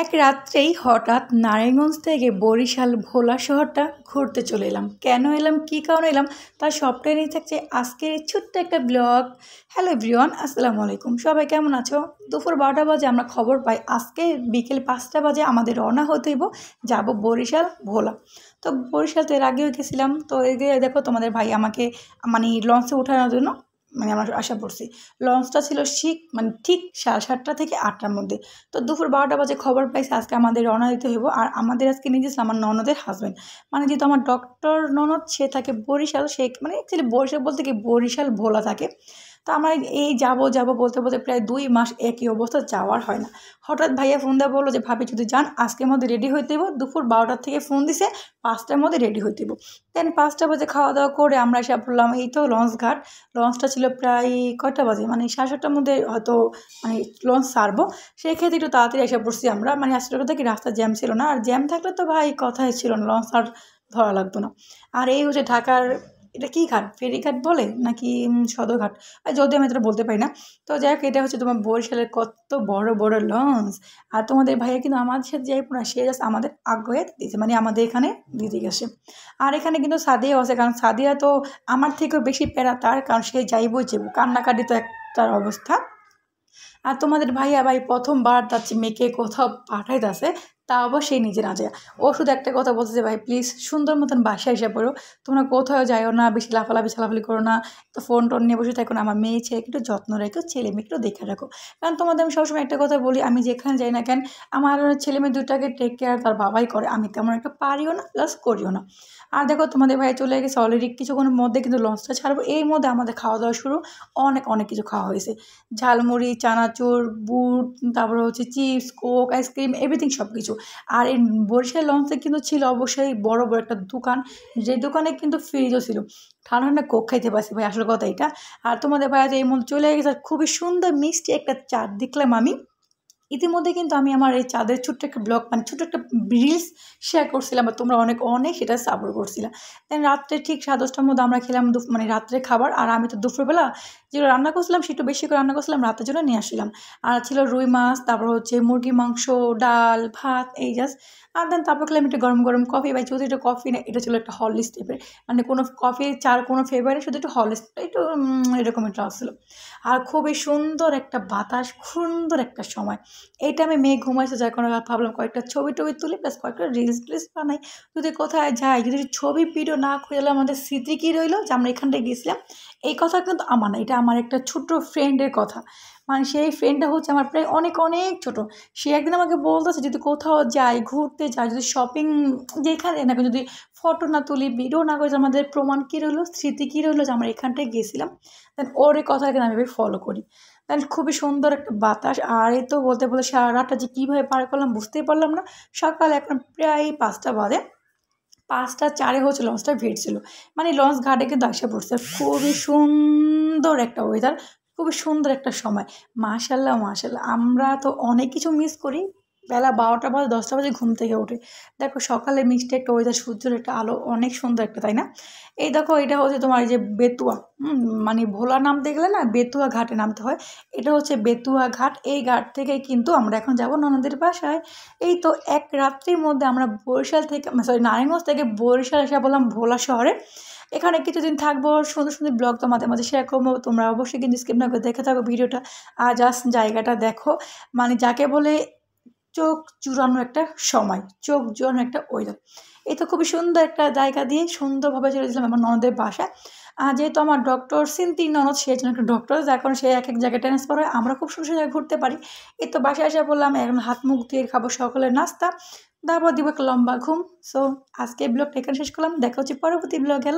এক রাত্রেই হঠাৎ নারায়ণগঞ্জ থেকে বরিশাল ভোলা শহরটা ঘুরতে চলে এলাম। কেন এলাম, কী কারণে এলাম, তার সবটাই নিয়ে থাকছে আজকের এই ছোট্ট একটা ব্লগ। হ্যালো এভরিওয়ান, আসসালামু আলাইকুম। সবাই কেমন আছো? দুপুর 12টা বাজে আমরা খবর পাই আজকে বিকেল 5টা বাজে আমাদের রওনা হতে হইব, যাবো বরিশাল ভোলা। তো বরিশাল তো এর আগেও গেছিলাম। তো এগিয়ে দেখো তোমাদের ভাই আমাকে লঞ্চে ওঠানোর জন্য আমরা আশা করছি। লঞ্চটা ছিল ঠিক 7:30 থেকে 8টার মধ্যে। তো দুপুর 12টা বাজে খবর পাইছি আজকে আমাদের রওনা দিতে হইব। আর আমাদের আজকে নিয়ে গেছিল আমার ননদের হাজব্যান্ড, যেহেতু আমার ডক্টর ননদ, সে থাকে বরিশাল, সে অ্যাকচুয়ালি বরিশাল বলতে কি বরিশাল ভোলা থাকে। তো আমরা এই যাব বলতে বলতে প্রায় 2 মাস একই অবস্থা, যাওয়ার হয় না। হঠাৎ ভাইয়া ফোন দেওয়া বললো যে ভাবি যদি যান আজকের মধ্যে রেডি হইতে হইব। দুপুর 12টার থেকে ফোন দিছে 5টার মধ্যে রেডি হইতে হইব। দেন 5টা বাজে খাওয়া দাওয়া করে আমরা এসে পড়লাম এই তো লঞ্চ ঘাট। লঞ্চটা ছিল প্রায় কয়টা বাজে, 7:30টার মধ্যে হয়তো লঞ্চ ছাড়বো। সেই ক্ষেত্রে একটু তাড়াতাড়ি এসে পড়ছি আমরা। আসলে কথা কি, রাস্তা জ্যাম ছিল না, আর জ্যাম থাকলে তো ভাই কথাই ছিল না, লঞ্চ আর ধরা লাগতো না। আর এই হচ্ছে ঢাকার, এটা কী ঘাট, ফেরিঘাট বলে নাকি সদরঘাট, যদি আমি এটা বলতে পারি না। তো যাই হোক, এটা হচ্ছে তোমার বরিশালের কত বড় বড় লঞ্চ। আর তোমাদের ভাইয়া কিন্তু আমাদের সাথে যাই না, সে জাস্ট আমাদের আগ্রহে দিয়েছে, আমাদের এখানে দিতে গেছে। আর এখানে কিন্তু সাদিয়াও আছে, কারণ সাদিয়া তো আমার থেকেও বেশি প্যারা তার, কারণ সে যাইবই যাবো, কান্নাকাটি তো একটার অবস্থা। আর তোমাদের ভাইয়া ভাই প্রথমবার যাচ্ছে মেয়েকে কোথাও পাঠাইতেছে, তা আবার সেই নিজে না যায়। ও শুধু একটা কথা বলতেছে, ভাই প্লিজ সুন্দর মতন বাসায় এসে পড়ো, তোমরা কোথাও যাইও না, বেশি লাফালাফি ছালাফালি করো না, তো ফোন টোন নিয়ে বসে থাকো না, আমার মেয়ে ছেলেকে একটু যত্ন রেখো, ছেলে মেয়ে একটু দেখে রাখো। কারণ তোমাদের আমি সবসময় একটা কথা বলি, আমি যেখানে যাই না কেন আমার ছেলে মেয়ে দুটাকে টেক কেয়ার তার বাবাই করে, আমি তেমন একটা পারিও না প্লাস করিও না। আর দেখো তোমাদের ভাই চলে গেছে অলরেডি, কিছুক্ষণের মধ্যে কিন্তু লঞ্চটা ছাড়বো। এই মধ্যে আমাদের খাওয়া দাওয়া শুরু, অনেক অনেক কিছু খাওয়া হয়েছে, ঝালমুড়ি, চানাচুর, বুট, তারপরে হচ্ছে চিপস, কোক, আইসক্রিম, এভরিথিং সব কিছু। আর এই বরিশাল লঞ্চে কিন্তু ছিল অবশ্যই বড় বড় একটা দোকান, যে দোকানে কিন্তু ফ্রিজও ছিল, ঠান্ডা ঠান্ডা কোক খাইতে পারছি ভাই, আসল কথা এটা। আর তোমাদের ভাই এই মধ্যে চলে গেছে, খুবই সুন্দর মিষ্টি একটা চাট দেখলাম আমি। ইতিমধ্যে কিন্তু আমি আমার এই চাঁদের ছোট্ট একটা ব্লগ, ছোট্ট একটা রিলস শেয়ার করছিলাম, আর তোমরা অনেক অনেক সেটা সাপোর্ট করছিলাম। দেন রাত্রে ঠিক 10:30টার মধ্যে আমরা খেলাম রাত্রে খাবার। আর আমি তো দুপুরবেলা যেগুলো রান্না করছিলাম সেটা বেশি করে রান্না করছিলাম, রাতের জন্য নিয়ে আসছিলাম। আর ছিল রুই মাছ, তারপর হচ্ছে মুরগি মাংস, ডাল ভাত, এই জাস্ট। আর দেন তারপর খেলাম একটু গরম গরম কফি। ভাই শুধু এটা কফি না, এটা ছিল একটা হরলিক্স টাইপের, কোনো কফি চার কোনো ফ্লেভারে, শুধু একটু হরলিক্স, একটু এরকম একটা আসছিলো। আর খুবই সুন্দর একটা বাতাস, সুন্দর একটা সময়। এইটা আমি মেয়ে ঘুমাইছে, যার কারণে ভাবলাম কয়েকটা ছবি টবি তুলি, প্লাস কয়েকটা রিলস টিলস বানাই। যদি কোথায় যাই, যদি ছবি ভিডিও না খুঁজলে আমাদের স্মৃতি কী রইলো যে আমরা এখানটায় গেছিলাম। এই কথা কিন্তু আমার না, এটা আমার একটা ছোট্ট ফ্রেন্ডের কথা। সেই ফ্রেন্ডটা হচ্ছে আমার প্রায় অনেক অনেক ছোটো। সে একদিন আমাকে বলতেছে যদি কোথাও যাই, ঘুরতে যাই, যদি শপিং, যেখানে না যদি ফটো না তুলি, ভিডিও না করি, আমাদের প্রমাণ কী রইলো, স্মৃতি কী রইলো যে আমরা এখানটায় গেছিলাম। দেন ওর এই কথা কিন্তু আমি ফলো করি। দেন খুবই সুন্দর একটা বাতাস। আর এই তো বলতে বলতে সারা রাতটা যে কীভাবে পার করলাম বুঝতেই পারলাম না। সকাল এখন প্রায় 5টা বাজে, 5টা 4 হচ্ছে লঞ্চটা ভিড় ছিল, লঞ্চ ঘাটে কিন্তু আসে পড়ছে। খুবই সুন্দর একটা ওয়েদার, খুবই সুন্দর একটা সময়। মাশাল্লাহ মাশাল্লাহ, আমরা তো অনেক কিছু মিস করি। বেলা 12টা বাজে 10টা বাজে ঘুম থেকে উঠে দেখো সকালে মিষ্টি একটা ওয়েদার, সূর্যের একটা আলো, অনেক সুন্দর একটা, তাই না? এই দেখো এটা হচ্ছে তোমার এই যে বেতুয়া, ভোলা নামতে গেলে না বেতুয়া ঘাটে নামতে হয়। এটা হচ্ছে বেতুয়া ঘাট। এই ঘাট থেকে কিন্তু আমরা এখন যাব ননদের বাসায়। এই তো এক রাত্রির মধ্যে আমরা বরিশাল থেকে, নারায়ণগঞ্জ থেকে বরিশাল এসে বললাম ভোলা শহরে। এখানে কিছুদিন থাকবো, সুন্দর সুন্দর ব্লগ তো মাঝে মাঝে শেয়ার করবো, তোমরা অবশ্যই কিন্তু স্কিপ না করে দেখে থাকো ভিডিওটা। আর জাস্ট জায়গাটা দেখো, যাকে বলে চোখ জুড়ানো একটা সময়, চোখ জুড়ানো একটা ওয়েদার। এই তো খুবই সুন্দর একটা জায়গা দিয়ে সুন্দরভাবে চলে গেছিলাম আমার ননদের বাসায়। যেহেতু আমার ডক্টর সিনতির ননদ, সে একজন একটা ডক্টর, যার কারণে সে এক এক জায়গায় ট্রান্সফার হয়, আমরা খুব সুন্দর জায়গায় ঘুরতে পারি। এই তো বাসায় এসে বললাম এখন হাত মুখ দিয়ে খাবো সকালের নাস্তা, তারপর দিব একটা লম্বা ঘুম। সো আজকে ব্লগটা এখানে শেষ করলাম, দেখা হচ্ছে পরবর্তী ব্লগে।